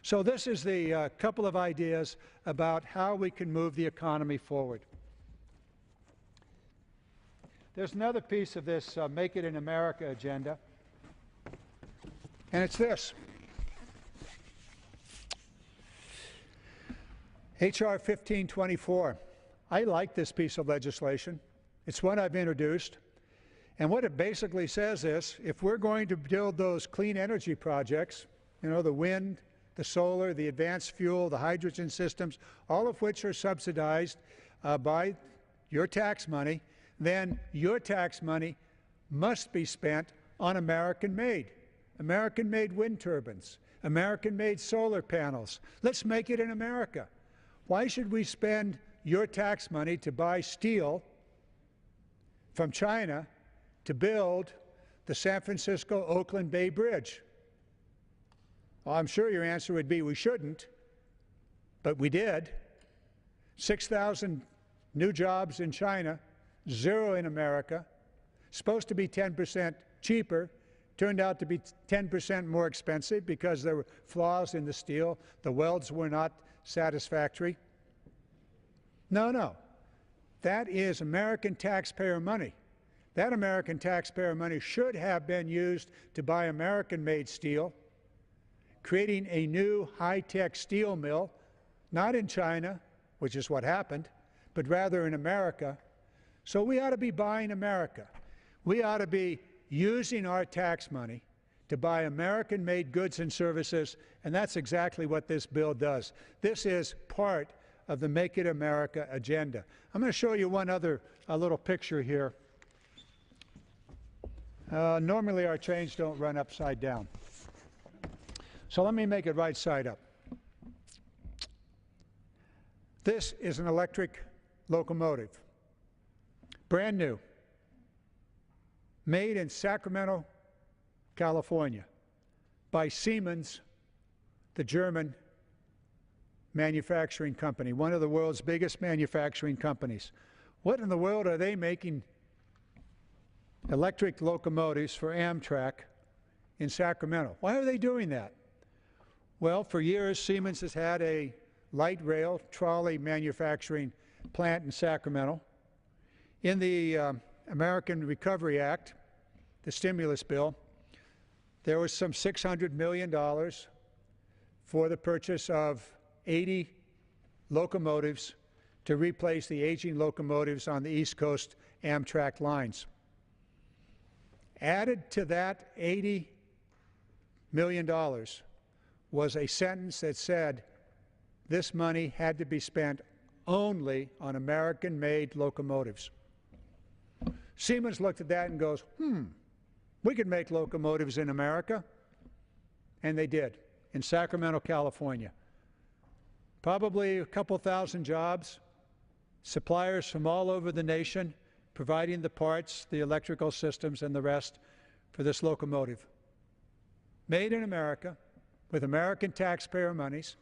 So this is the couple of ideas about how we can move the economy forward. There's another piece of this Make It in America agenda, and it's this. H.R. 1524. I like this piece of legislation. It's one I've introduced. And what it basically says is, if we're going to build those clean energy projects, you know, the wind, the solar, the advanced fuel, the hydrogen systems, all of which are subsidized by your tax money, then your tax money must be spent on American-made wind turbines, American-made solar panels. Let's make it in America. Why should we spend your tax money to buy steel from China to build the San Francisco-Oakland Bay Bridge? Well, I'm sure your answer would be we shouldn't, but we did. 6,000 new jobs in China, 0 in America, supposed to be 10% cheaper, turned out to be 10% more expensive because there were flaws in the steel. The welds were not satisfactory. No. That is American taxpayer money. That American taxpayer money should have been used to buy American-made steel, creating a new high-tech steel mill, not in China, which is what happened, but rather in America. So we ought to be buying America. We ought to be using our tax money to buy American-made goods and services, and that's exactly what this bill does. This is part of the Make It America agenda. I'm going to show you one other little picture here. Normally our trains don't run upside down. So let me make it right side up. This is an electric locomotive, brand new, made in Sacramento, California, by Siemens, the German manufacturing company, one of the world's biggest manufacturing companies. What in the world are they making electric locomotives for Amtrak in Sacramento? Why are they doing that? Well, for years, Siemens has had a light rail trolley manufacturing plant in Sacramento. In the American Recovery Act, the stimulus bill, there was some $600 million for the purchase of 80 locomotives to replace the aging locomotives on the East Coast Amtrak lines. Added to that $80 million was a sentence that said this money had to be spent only on American-made locomotives. Siemens looked at that and goes, we could make locomotives in America. And they did, in Sacramento, California. Probably a couple thousand jobs, suppliers from all over the nation providing the parts, the electrical systems, and the rest for this locomotive. Made in America, with American taxpayer monies,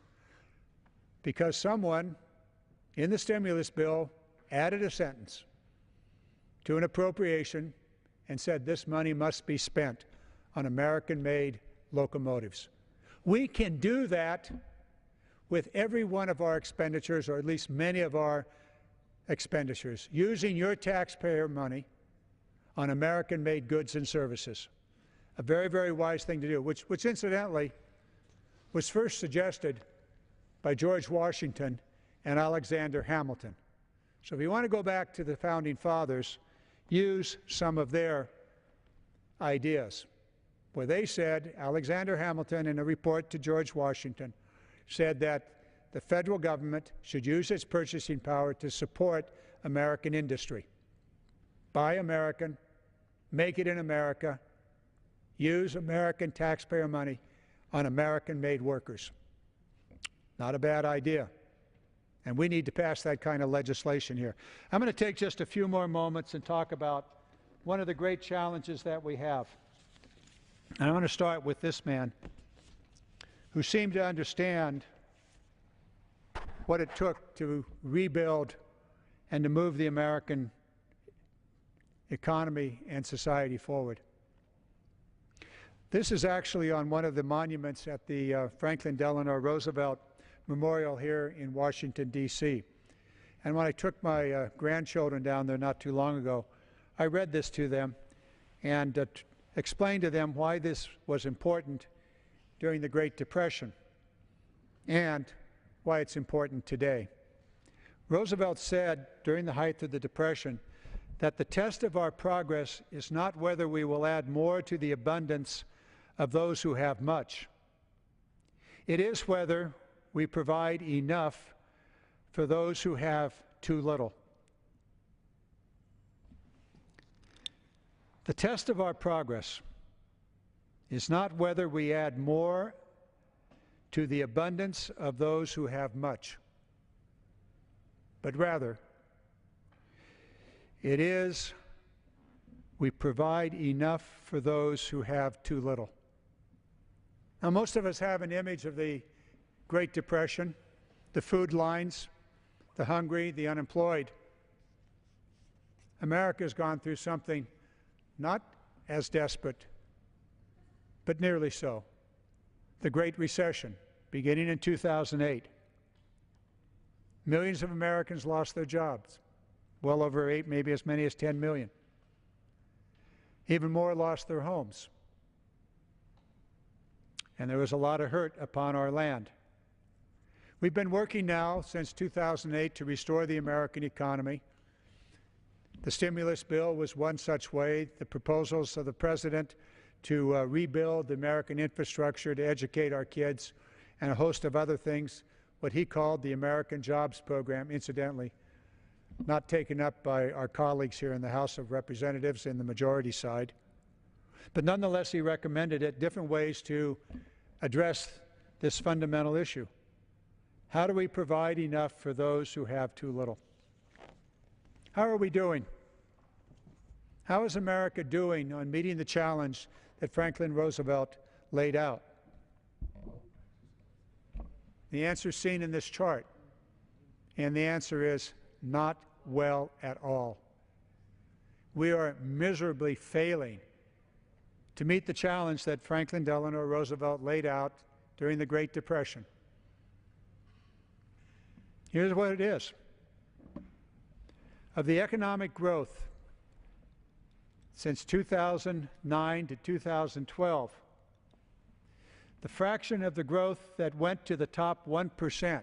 because someone in the stimulus bill added a sentence to an appropriation and said this money must be spent on American-made locomotives. We can do that with every one of our expenditures, or at least many of our expenditures, using your taxpayer money on American-made goods and services. A very, very wise thing to do, which incidentally was first suggested by George Washington and Alexander Hamilton. So if you want to go back to the Founding Fathers, use some of their ideas, where they said, Alexander Hamilton, in a report to George Washington, said that the federal government should use its purchasing power to support American industry. Buy American, make it in America, use American taxpayer money on American-made workers. Not a bad idea. And we need to pass that kind of legislation here. I'm going to take just a few more moments and talk about one of the great challenges that we have. And I'm going to start with this man who seemed to understand what it took to rebuild and to move the American economy and society forward. This is actually on one of the monuments at the Franklin Delano Roosevelt Memorial here in Washington, D.C. And when I took my grandchildren down there not too long ago, I read this to them and explained to them why this was important during the Great Depression and why it's important today. Roosevelt said during the height of the Depression that the test of our progress is not whether we will add more to the abundance of those who have much. It is whether we provide enough for those who have too little. The test of our progress is not whether we add more to the abundance of those who have much, but rather it is we provide enough for those who have too little. Now, most of us have an image of the Great Depression, the food lines, the hungry, the unemployed. America's gone through something not as desperate, but nearly so. The Great Recession, beginning in 2008. Millions of Americans lost their jobs. Well over 8, maybe as many as 10 million. Even more lost their homes. And there was a lot of hurt upon our land. We've been working now since 2008 to restore the American economy. The stimulus bill was one such way. The proposals of the President to rebuild the American infrastructure, to educate our kids, and a host of other things, what he called the American Jobs Program, incidentally, not taken up by our colleagues here in the House of Representatives in the majority side. But nonetheless, he recommended it, different ways to address this fundamental issue. How do we provide enough for those who have too little? How are we doing? How is America doing on meeting the challenge that Franklin Roosevelt laid out? The answer is seen in this chart, and the answer is not well at all. We are miserably failing to meet the challenge that Franklin Delano Roosevelt laid out during the Great Depression. Here's what it is. Of the economic growth since 2009 to 2012, the fraction of the growth that went to the top 1%,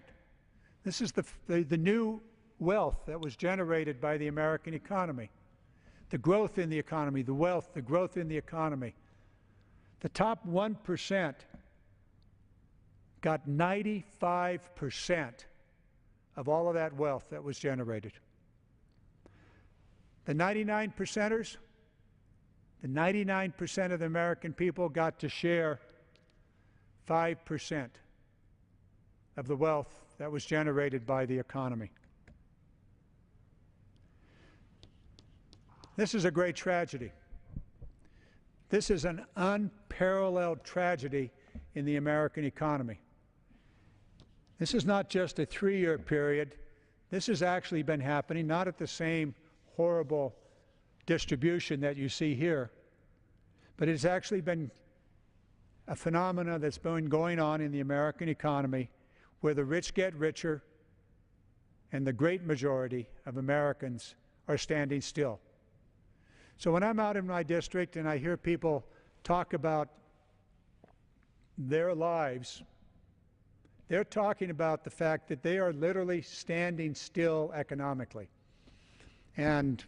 this is the new wealth that was generated by the American economy. The growth in the economy, the wealth, the growth in the economy. The top 1% got 95% of all of that wealth that was generated. The 99%ers, the 99% of the American people got to share 5% of the wealth that was generated by the economy. This is a great tragedy. This is an unparalleled tragedy in the American economy. This is not just a 3-year period. This has actually been happening, not at the same horrible distribution that you see here, but it's actually been a phenomenon that's been going on in the American economy where the rich get richer and the great majority of Americans are standing still. So when I'm out in my district and I hear people talk about their lives, they're talking about the fact that they are literally standing still economically. And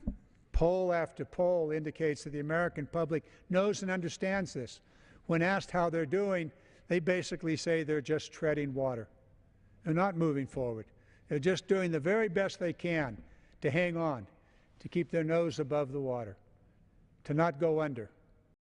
poll after poll indicates that the American public knows and understands this. When asked how they're doing, they basically say they're just treading water. They're not moving forward. They're just doing the very best they can to hang on, to keep their nose above the water, to not go under.